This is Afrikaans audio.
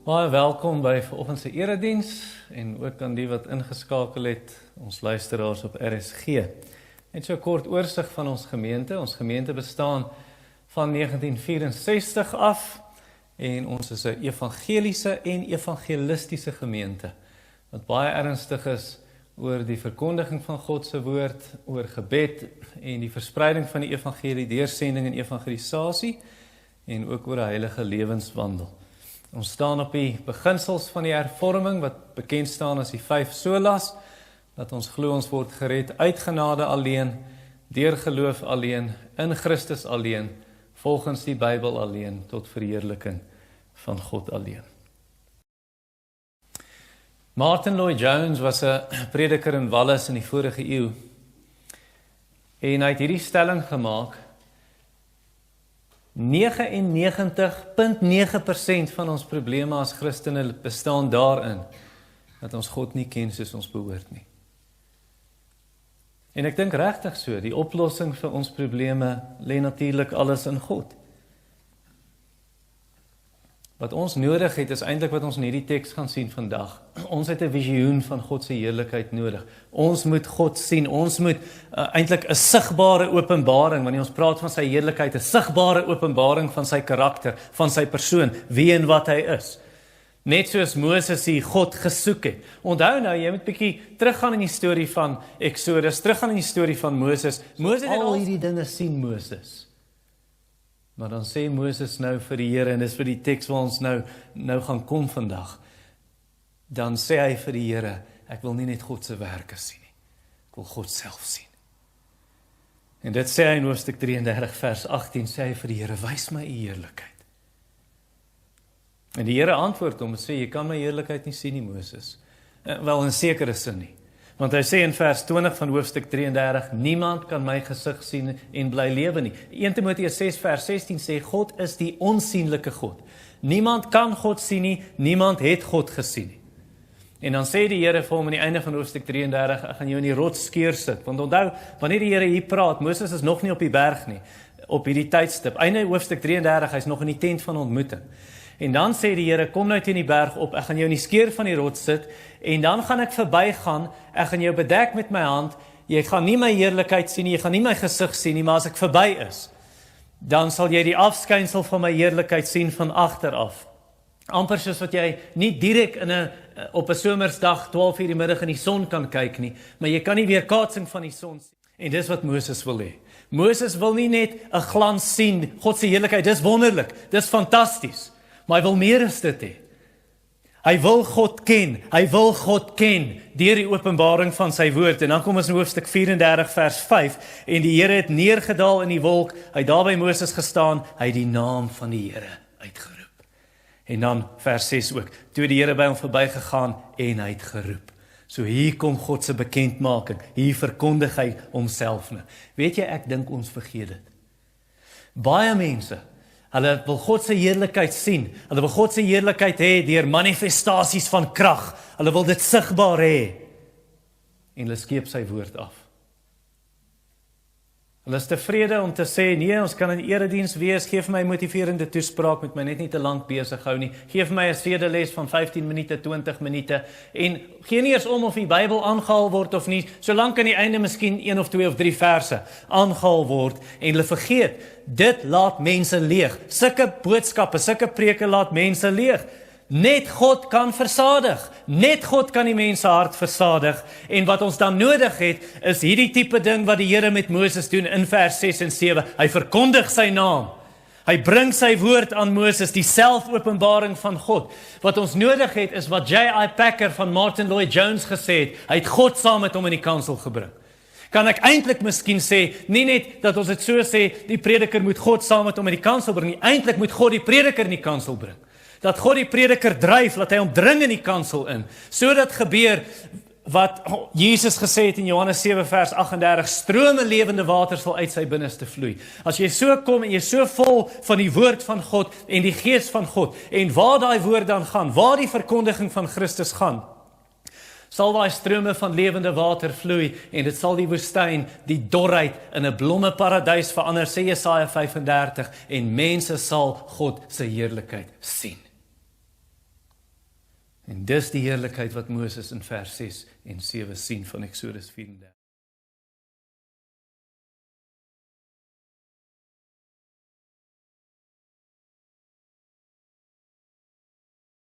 Baie welkom by vanoggend se erediens en ook aan die wat ingeskakel het, ons luisteraars op RSG. Net so 'n kort oorsig van ons gemeente. Ons gemeente bestaan van 1964 af en ons is 'n evangeliese en evangelistiese gemeente wat baie ernstig is oor die verkondiging van God se woord, oor gebed en die verspreiding van die evangelie, deursending en evangelisasie en ook oor 'n heilige lewenswandel. Ons staan op die beginsels van die hervorming wat bekend staan as die 5 solas, dat ons glo ons word gered uit genade alleen, deur geloof alleen, in Christus alleen, volgens die Bybel alleen, tot verheerliking van God alleen. Martin Lloyd-Jones was 'n prediker in Wallis in die vorige eeu en hy het hierdie stelling gemaak: 99,9% van ons probleme as Christene bestaan daarin dat ons God nie ken soos ons behoort nie. En ek dink regtig so, die oplossing vir ons probleme lê natuurlik alles in God. Wat ons nodig het is eintlik wat ons in hierdie teks gaan sien vandag. Ons het 'n visioen van God se heerlikheid nodig. Ons moet God sien. Ons moet eintlik 'n sigbare openbaring, wanneer ons praat van sy heerlikheid, 'n sigbare openbaring van sy karakter, van sy persoon, wie en wat hy is. Net soos Moses die God gesoek het. Onthou nou, jy moet bietjie teruggaan in die storie van Exodus, teruggaan in die storie van Moses. Moses het al hierdie dinge sien, Moses. Maar dan sê Moses nou vir die Here, en dis vir die teks waar ons nou gaan kom vandag, dan sê hy vir die Here, ek wil nie net God se werke sien nie, ek wil God self sien. En dit sê hy in hoofstuk 33 vers 18, sê hy vir die Here, wys my u heerlikheid. En die Here antwoord hom en sê, jy kan my heerlikheid nie sien nie, Moses. Wel in sekere sin nie. Want hy sê in vers 20 van hoofstuk 33, niemand kan my gesig sien en bly lewe nie. 1 Timoteus 6 vers 16 sê, God is die onsienlike God. Niemand kan God sien nie, niemand het God gesien nie. En dan sê die Here vir hom aan die einde van hoofstuk 33, ek gaan jou in die rotskeur sit. Want onthou, wanneer die Here hier praat, Moses is nog nie op die berg nie, op hierdie tydstip. Einde hoofstuk 33, hy's nog in die tent van ontmoeting. En dan sê die Here, kom nou teen die berg op, ek gaan jou in die skeur van die rots sit, en dan gaan ek verbygaan, ek gaan jou bedek met my hand, jy gaan nie my heerlikheid sien nie, jy gaan nie my gesig sien nie, maar as ek verby is, dan sal jy die afskynsel van my heerlikheid sien van agter af. Amper soos wat jy nie direk op 'n somersdag 12 uur die middag in die son kan kyk nie, maar jy kan nie weer kaatsing van die son sien. En dis wat Moses wil hê. Moses wil nie net 'n glans sien, God se heerlikheid, dis wonderlik, dis fantasties. Maar hy wil meer as dit hê. Hy wil God ken deur die openbaring van sy woord. En dan kom ons in hoofstuk 34 vers 5, en die Here het neergedaal in die wolk, hy het daar by Moses gestaan, hy het die naam van die Here uitgeroep. En dan vers 6 ook, toe die Here by hom verbygegaan en hy het geroep. So hier kom God se bekendmaking, hier verkondig hy homself nou. Weet jy, ek dink ons vergeet dit. Baie mense, hulle wil God se heerlikheid sien. Hulle wil God se heerlikheid hê deur manifestasies van krag. Hulle wil dit sigbaar hê. En hulle skeep sy woord af. Hulle is tevrede om te sê, nee, ons kan in erediens wees, geef my motiverende toespraak, met my net nie te lank besig hou nie. Geef my 'n sedeles van 15 minute, 20 minute, en gee nie eers om of die Bybel aangehaal word of nie, solank aan die einde miskien 1 of 2 of 3 verse aangehaal word, en hulle vergeet, dit laat mense leeg. Sulke boodskappe, sulke preke laat mense leeg. Net God kan versadig. Net God kan die mense hart versadig. En wat ons dan nodig het, is hierdie tipe ding wat die Here met Moses doen in vers 6 en 7. Hy verkondig sy naam. Hy bring sy woord aan Moses, die selfopenbaring van God. Wat ons nodig het, is wat J.I. Packer van Martin Lloyd-Jones gesê het. Hy het God saam met hom in die kansel gebring. Kan ek eintlik miskien sê, nie net dat ons dit so sê, die prediker moet God saam met hom in die kansel bring nie, eintlik moet God die prediker in die kansel bring. Dat God die prediker dryf, laat hy hom dring in die kansel in. So dat gebeur wat Jesus gesê het in Johannes 7 vers 38, strome lewende water sal uit sy binneste vloei. As jy so kom en jy so vol van die woord van God en die gees van God, en waar daai woord dan gaan, waar die verkondiging van Christus gaan, sal daai strome van lewende water vloei, en dit sal die woestyn, die dorheid, in 'n blommeparadys verander, sê Jesaja 35, en mense sal God se heerlikheid sien. En dis die heerlikheid wat Moses in vers 6 en 7 sien van Eksodus 34.